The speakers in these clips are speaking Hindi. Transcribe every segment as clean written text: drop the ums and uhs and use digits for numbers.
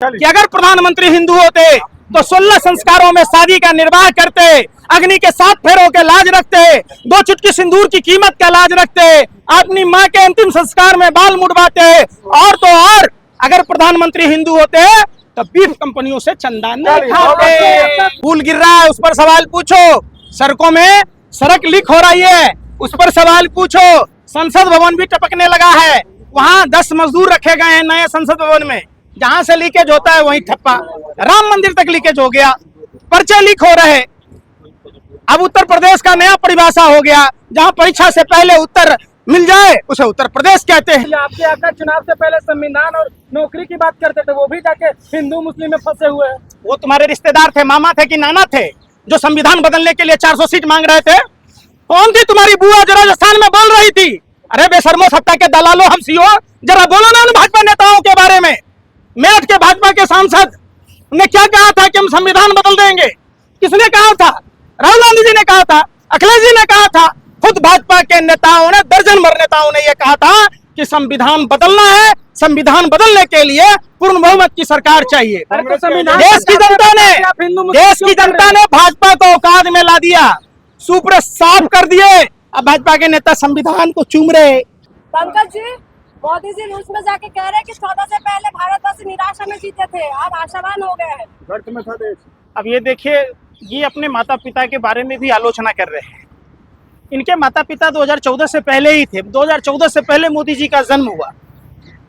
कि अगर प्रधानमंत्री हिंदू होते तो 16 संस्कारों में शादी का निर्वाह करते, अग्नि के 7 फेरों के लाज रखते, 2 चुटकी सिंदूर की कीमत का लाज रखते, अपनी माँ के अंतिम संस्कार में बाल मुड़वाते, और तो और अगर प्रधानमंत्री हिंदू होते तो बीफ कंपनियों से चंदा नहीं खाते। पुल गिर रहा है, उस पर सवाल पूछो। सड़कों में सड़क लीक हो रही है, उस पर सवाल पूछो। संसद भवन भी टपकने लगा है, वहां 10 मजदूर रखे गए हैं नए संसद भवन में, जहां से लीकेज होता है वहीं ठप्पा। राम मंदिर तक लीकेज हो गया, पर्चे लीक हो रहे। अब उत्तर प्रदेश का नया परिभाषा हो गया, जहां परीक्षा से पहले उत्तर मिल जाए उसे उत्तर प्रदेश कहते हैं। आपके आका चुनाव से पहले संविधान और नौकरी की बात करते थे, वो भी जाके हिंदू मुस्लिम में फंसे हुए हैं। वो तुम्हारे रिश्तेदार थे, मामा थे कि नाना थे, जो संविधान बदलने के लिए 400 सीट मांग रहे थे? कौन थी तुम्हारी बुआ जो राजस्थान में बोल रही थी? अरे बेशर्मो, सत्ता के दलालो, हम सीओ, जरा बोलो ना उन भाजपा नेताओं के बारे में। मेरठ के भाजपा के सांसद ने क्या कहा था कि हम संविधान बदल देंगे? किसने कहा था? राहुल गांधी जी ने कहा था, अखिलेश जी ने कहा था, खुद भाजपा के नेताओं ने, दर्जन भर नेताओं ने यह कहा था कि संविधान बदलना है, संविधान बदलने के लिए पूर्ण बहुमत की सरकार चाहिए। देश की जनता ने भाजपा को औकात में ला दिया, सुपर साफ कर दिए। अब भाजपा के नेता संविधान को चूम रहे। पंकज जी, मोदी जी रूस में जाके कह रहे हैं कि 14 से पहले भारतवासी निराशा में जीते थे, अब आशावान हो गए हैं। अब ये देखिए, ये अपने माता पिता के बारे में भी आलोचना कर रहे हैं। इनके माता पिता 2014 से पहले ही थे, 2014 से पहले मोदी जी का जन्म हुआ।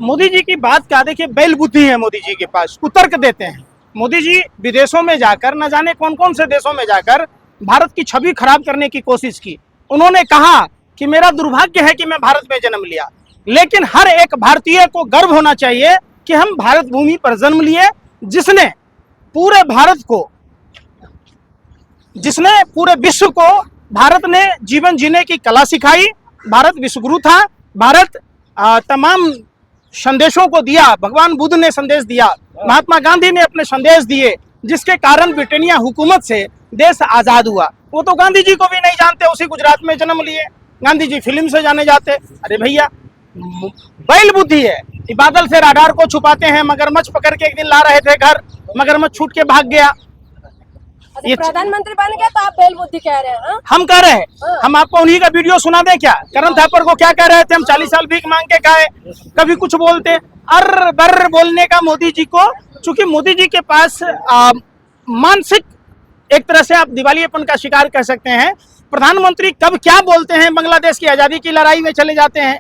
मोदी जी की बात क्या, देखिए बैल बुद्धि है मोदी जी के पास, कुतर्क देते हैं। मोदी जी विदेशों में जाकर, न जाने कौन कौन से देशों में जाकर भारत की छवि खराब करने की कोशिश की। उन्होंने कहा कि मेरा दुर्भाग्य है कि मैं भारत में जन्म लिया, लेकिन हर एक भारतीय को गर्व होना चाहिए कि हम भारत भूमि पर जन्म लिए, जिसने पूरे भारत को, जिसने पूरे विश्व को भारत ने जीवन जीने की कला सिखाई। भारत विश्वगुरु था, भारत तमाम संदेशों को दिया। भगवान बुद्ध ने संदेश दिया, महात्मा गांधी ने अपने संदेश दिए, जिसके कारण ब्रिटेनिया हुकूमत से देश आजाद हुआ। वो तो गांधी जी को भी नहीं जानते, उसी गुजरात में जन्म लिए। गांधी जी फिल्म से जाने जाते। अरे भैया, बैल बुद्धि है। बादल से राडार को छुपाते हैं, मगरमच्छ पकड़ के एक दिन ला रहे थे घर, मगरमच्छ छूट के भाग गया। ये प्रधानमंत्री बन गए तो आप बैल बुद्धि कह रहे हैं? हम कह रहे हैं, हम आपको उन्हीं का वीडियो सुना दें क्या? करण थापर को क्या कह रहे थे? हम 40 साल भीख मांग के खाए, कभी कुछ बोलते, अर बर बोलने का मोदी जी को। चूंकि मोदी जी के पास मानसिक, एक तरह से आप दिवालियेपन का शिकार कह सकते हैं। प्रधानमंत्री कब क्या बोलते हैं, बांग्लादेश की आजादी की लड़ाई में चले जाते हैं।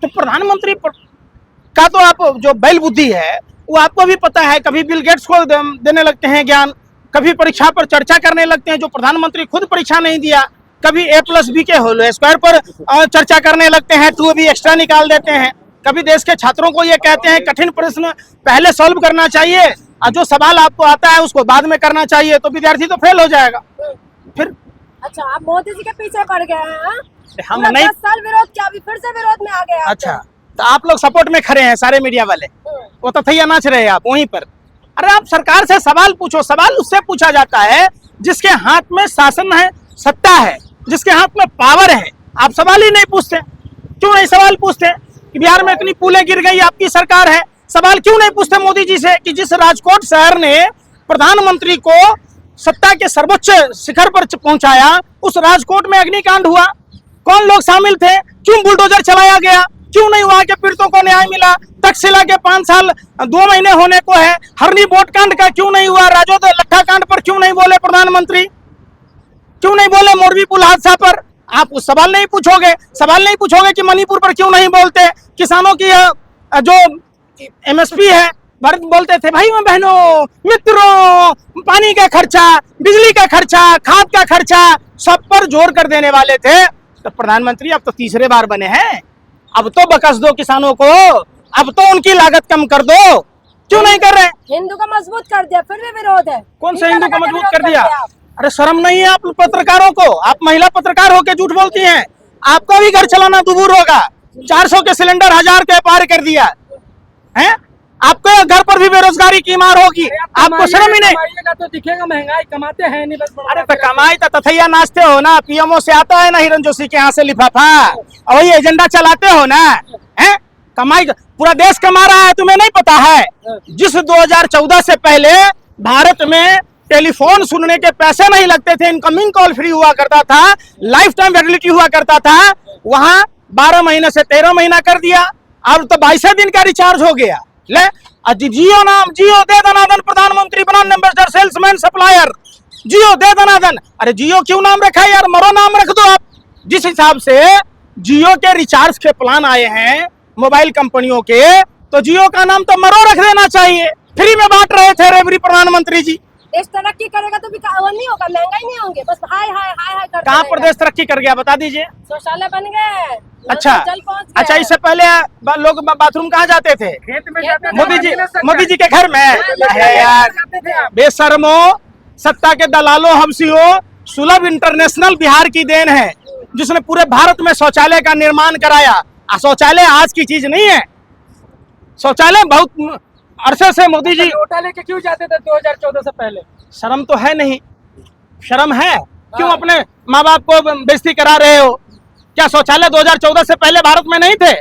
तो प्रधानमंत्री का तो आप जो बैल बुद्धि है वो आपको भी पता है। कभी बिल गेट्स को देने लगते हैं ज्ञान, कभी परीक्षा पर चर्चा करने लगते हैं, जो प्रधानमंत्री खुद परीक्षा नहीं दिया। कभी A+B के होल स्क्वायर पर चर्चा करने लगते हैं, 2 भी एक्स्ट्रा निकाल देते हैं। कभी देश के छात्रों को ये कहते हैं कठिन प्रश्न पहले सॉल्व करना चाहिए और जो सवाल आपको आता है उसको बाद में करना चाहिए, तो विद्यार्थी तो फेल हो जाएगा। फिर अच्छा, आप मोदी जी के पीछे पड़ गए हैं? हम नहीं, 10 साल विरोध किया, अभी फिर से विरोध में आ गए। अच्छा, तो आप लोग सपोर्ट में खड़े हैं, सारे मीडिया वाले। वो तो थैया नाच रहे हैं आप वहीं पर। अरे आप सरकार से सवाल पूछो। सवाल उससे पूछा जाता है जिसके हाथ में शासन है, सत्ता है, जिसके हाथ में पावर है। आप सवाल ही नहीं पूछते। क्यों नहीं सवाल पूछते कि बिहार में इतनी पुलें गिर गई, आपकी सरकार है? सवाल क्यों नहीं पूछते मोदी जी से कि जिस राजकोट शहर ने प्रधानमंत्री को सत्ता के सर्वोच्च शिखर पर पहुंचाया, उस राजकोट में अग्निकांड हुआ, कौन लोग शामिल थे? क्यों बुलडोजर चलाया गया? क्यों नहीं वहां के पीड़ितों को न्याय मिला? तक्षशिला के 5 साल 2 महीने होने को है, हरनी बोट कांड का क्यों नहीं हुआ? राजौद लट्ठा कांड पर क्यों नहीं बोले प्रधानमंत्री? क्यों नहीं बोले मोरबी पुल हादसा पर? आप उस सवाल नहीं पूछोगे। सवाल नहीं पूछोगे कि मणिपुर पर क्यों नहीं बोलते? किसानों की जो MSP है, भरत बोलते थे भाई बहनों मित्रों, पानी का खर्चा, बिजली का खर्चा, खाद का खर्चा, सब पर जोर कर देने वाले थे। तो प्रधानमंत्री अब तो तीसरे बार बने हैं, अब तो बकस दो किसानों को, अब तो उनकी लागत कम कर दो। क्यों नहीं कर रहे? हिंदू को मजबूत कर दिया, फिर भी विरोध है। कौन सा हिंदू को मजबूत कर दिया? अरे शर्म नहीं है आप पत्रकारों को? आप महिला पत्रकार होकर झूठ बोलती हैं। आपका भी घर चलाना दुबूर होगा। 400 के सिलेंडर 1000 के पार कर दिया है। आपके घर पर भी बेरोजगारी की मार होगी। आपको शर्म ही नहीं? तो दिखेगा, महंगाई कमाते हैं नहीं बस। अरे तो कमाई तो तथैया नाचते हो ना, PMO से आता है ना हिरन जोशी के यहाँ से लिफाफा, और वही एजेंडा चलाते हो ना, हैं? कमाई पूरा देश कमा रहा है, तुम्हें नहीं पता है? जिस 2014 से पहले भारत में टेलीफोन सुनने के पैसे नहीं लगते थे, इनकमिंग कॉल फ्री हुआ करता था, लाइफ टाइम वैलिडिटी हुआ करता था, वहां 12 महीने से 13 महीना कर दिया, अब तो 22 दिन का रिचार्ज हो गया। ले जियो नाम, जियो दे दनादन, प्रधानमंत्री ब्रांड एम्बेसडर, सेल्समैन, सप्लायर, जियो दे दनादन। अरे जियो क्यों नाम रखा है यार, मरो नाम रख दो आप। जिस हिसाब से जियो के रिचार्ज के प्लान आए हैं मोबाइल कंपनियों के, तो जियो का नाम तो मरो रख देना चाहिए। फ्री में बांट रहे थे रेवरी प्रधानमंत्री जी। देश तरक्की करेगा तो भी वो नहीं होगा, महंगाई नहीं होंगे, बस हाय हाय हाय हाय करते कहाँ रहेगा। प्रदेश तरक्की कर गया बता दीजिए। शौचालय बन गए, अच्छा जल पहुंच गए। अच्छा, इससे पहले लोग बाथरूम कहाँ जाते थे? खेत में जाते थे, मोदी जी के घर में। है यार बेशर्मो, सत्ता के दलालों, हबसियों, सुलभ इंटरनेशनल बिहार की देन है जिसने पूरे भारत में शौचालय का निर्माण कराया। शौचालय आज की चीज नहीं है, शौचालय बहुत अरसे से मोदी जी। नोटा लेके क्यों जाते थे 2014 से पहले? शर्म तो है नहीं? शर्म है? क्यों अपने माँ बाप को बेइज्जती करा रहे हो? क्या शौचालय 2014 से पहले भारत में नहीं थे?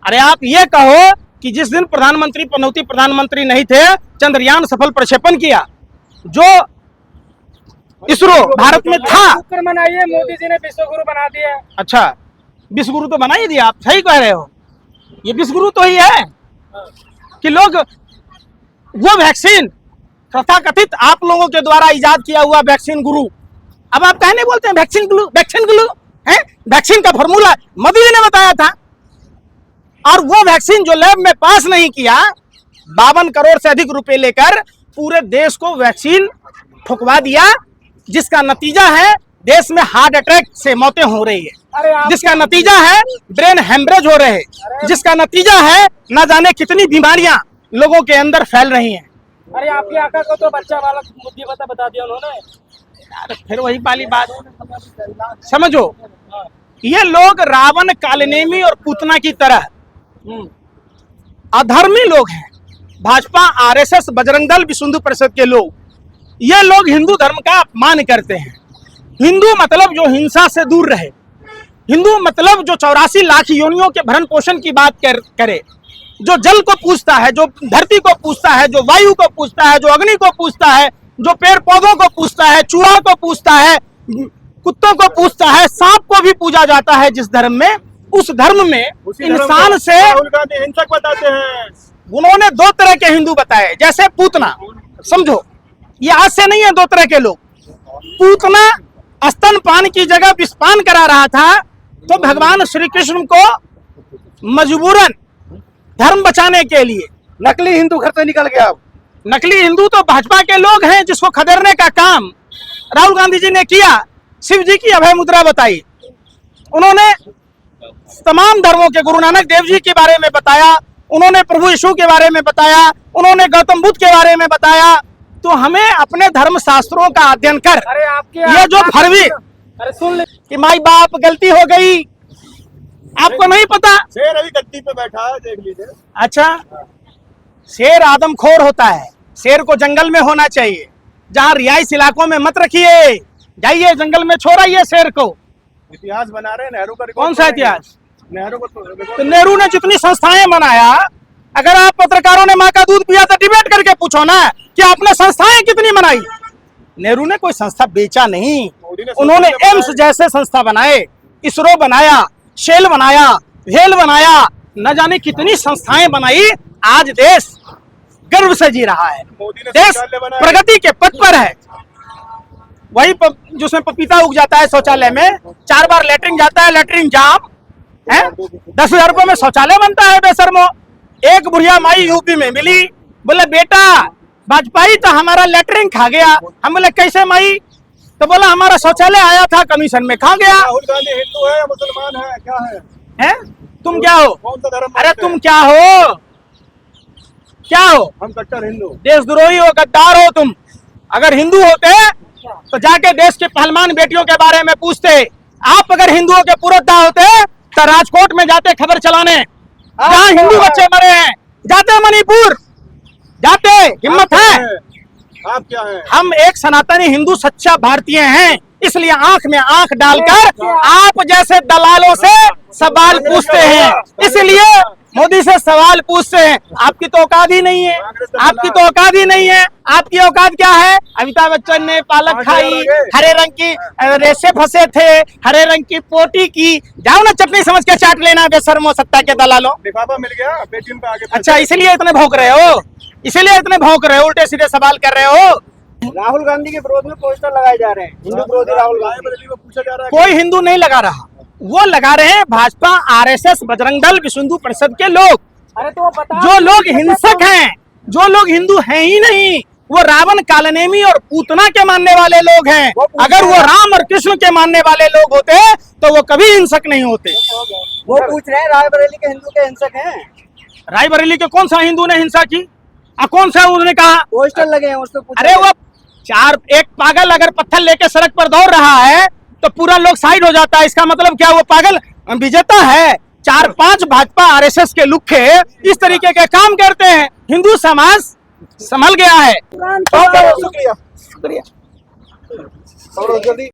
अरे आप ये कहो कि जिस दिन प्रधानमंत्री पनौती प्रधानमंत्री नहीं थे, चंद्रयान सफल प्रक्षेपण किया, जो इसरो भारत में था। शुक्र मनाइए, मोदी जी ने विश्व गुरु बना दिया। अच्छा, विश्व गुरु तो बना ही दिया, आप सही कह रहे हो। ये विश्व गुरु तो ही है कि लोग वो वैक्सीन तथाकथित आप लोगों के द्वारा इजाद किया हुआ वैक्सीन गुरु, अब आप कहने बोलते हैं वैक्सीन गुरु, वैक्सीन गुरु है? वैक्सीन का फॉर्मूला मोदी जी ने बताया था, और वो वैक्सीन जो लैब में पास नहीं किया, 52 करोड़ से अधिक रुपए लेकर पूरे देश को वैक्सीन ठुकवा दिया, जिसका नतीजा है देश में हार्ट अटैक से मौतें हो रही है, जिसका नतीजा है ब्रेन हेमरेज हो रहे हैं, जिसका नतीजा है न जाने कितनी बीमारियां लोगों के अंदर फैल रही हैं। अरे आपकी आका को तो बच्चा वाला बुद्धि बता दिया उन्होंने। यार फिर वही वाली बात समझो, ये लोग रावण, कालनेमी और पूतना की तरह अधर्मी लोग हैं। भाजपा, आरएसएस, बजरंग दल, विश्व हिंदू परिषद के लोग, ये लोग हिंदू धर्म का अपमान करते हैं। हिंदू मतलब जो हिंसा से दूर रहे, हिंदू मतलब जो 84 लाख योनियों के भरण पोषण की बात करे, जो जल को पूछता है, जो धरती को पूछता है, जो वायु को पूछता है, जो अग्नि को पूछता है, जो पेड़ पौधों को पूछता है, चूहा को पूछता है, कुत्तों को पूछता है, सांप को भी पूजा जाता है जिस धर्म में, उस धर्म में इंसान से हिंसक बताते हैं। उन्होंने 2 तरह के हिंदू बताए, जैसे पूतना, समझो ये आज से नहीं है, 2 तरह के लोग। पूतना स्तनपान की जगह विषपान करा रहा था, तो भगवान श्री कृष्ण को मजबूरन धर्म बचाने के लिए नकली हिंदू घर से निकल गया। नकली हिंदू तो भाजपा के लोग हैं जिसको खदेड़ने का काम राहुल गांधी जी ने किया। शिव जी की अभय मुद्रा बताई, उन्होंने तमाम धर्मों के गुरु नानक देव जी के बारे में बताया, उन्होंने प्रभु यीशु के बारे में बताया, उन्होंने गौतम बुद्ध के बारे में बताया। तो हमें अपने धर्म शास्त्रों का अध्ययन कर, अरे आपके ये जो फरवी अरे सुन ले कि माई बाप गलती हो गई, आपको नहीं पता? शेर अभी गद्दी पे बैठा है, देख लीजिए। अच्छा, शेर आदमखोर होता है, शेर को जंगल में होना चाहिए, जहाँ रिहायश इलाकों में मत रखिए, जाइए जंगल में छोड़ाइए शेर को। इतिहास बना रहे हैं नेहरू का। कौन सा इतिहास? नेहरू को तो नेहरू ने जितनी संस्थाएं बनाया, अगर आप पत्रकारों ने माँ का दूध पिया तो डिबेट करके पूछो ना कि आपने संस्थाएं कितनी बनाई। नेहरू ने कोई संस्था बेचा नहीं, उन्होंने एम्स जैसे संस्था बनाए, इसरो बनाया, शेल बनाया, वेल बनाया, न जाने कितनी संस्थाएं बनाई। आज देश गर्व से जी रहा है, देश प्रगति के पथ पर है। वही जिसमें पपीता उग जाता है शौचालय में, 4 बार लेटरिन जाता है, लेटरिन जाम है, 10,000 रुपए में शौचालय बनता है बेशर्मो। एक बुढ़िया माई यूपी में मिली, बोले बेटा वाजपेयी तो हमारा लेटरिन खा गया। हम बोले कैसे माई? तो बोला हमारा शौचालय आया था कमीशन में खा गया। राहुल गांधी हिंदू है या मुसलमान है, क्या है? हैं? तुम क्या हो? कौन सा धर्म? अरे तुम क्या हो? क्या हो? हम कट्टर हिंदू। देशद्रोही हो, गद्दार हो तुम। अगर हिंदू होते तो जाके देश के पहलवान बेटियों के बारे में पूछते। आप अगर हिंदुओं के पुरोधा होते तो राजकोट में जाते खबर चलाने, जहाँ हिंदू बच्चे मरे हैं, जाते मणिपुर, जाते। हिम्मत है? आप क्या हैं? हम एक सनातनी हिंदू सच्चा भारतीय हैं, इसलिए आंख में आंख डालकर आप जैसे दलालों से सवाल पूछते हैं, इसलिए मोदी से सवाल पूछते हैं। आपकी तो औकात ही नहीं है, आपकी तो औकात ही नहीं है। आपकी औकात क्या है? अमिताभ बच्चन ने पालक खाई, हरे रंग की रेशे फंसे थे, हरे रंग की पोटी की। जाओ ना चटनी समझ के चाट लेना बेशर्मो सत्ता के दलालों। लिफाफा मिल गया पेटीएम पे आगे। अच्छा, इसलिए इतने भौंक रहे हो, इसीलिए इतने भौंक रहे हो, उल्टे सीधे सवाल कर रहे हो। राहुल गांधी के विरोध में पोस्टर लगाए जा रहे हैं, हिंदू विरोधी राहुल गांधी। रायबरेली में पूछा जा रहा है कोई हिंदू नहीं लगा रहा, वो लगा रहे हैं भाजपा, आरएसएस, बजरंग दल, विश्व हिंदू परिषद के लोग। अरे तो वो बता, जो लोग हिंसक हैं, जो लोग हिंदू हैं ही नहीं, वो रावण, कालनेमी और पूतना के मानने वाले लोग हैं। अगर वो राम और कृष्ण के मानने वाले लोग होते तो वो कभी हिंसक नहीं होते। वो पूछ रहे हैं रायबरेली के हिंदू के हिंसक हैं। रायबरेली के कौन सा हिंदू ने हिंसा की? कौन सा उसने कहा? पोस्टर लगे हैं, उसको पूछा अरे वो एक पागल अगर पत्थर लेके सड़क पर दौड़ रहा है तो पूरा लोग साइड हो जाता है, इसका मतलब क्या वो पागल विजेता है? 4-5 भाजपा आरएसएस के लुखे इस तरीके के काम करते हैं, हिंदू समाज संभल गया है। शुक्रिया। शुक्रिया। और जल्दी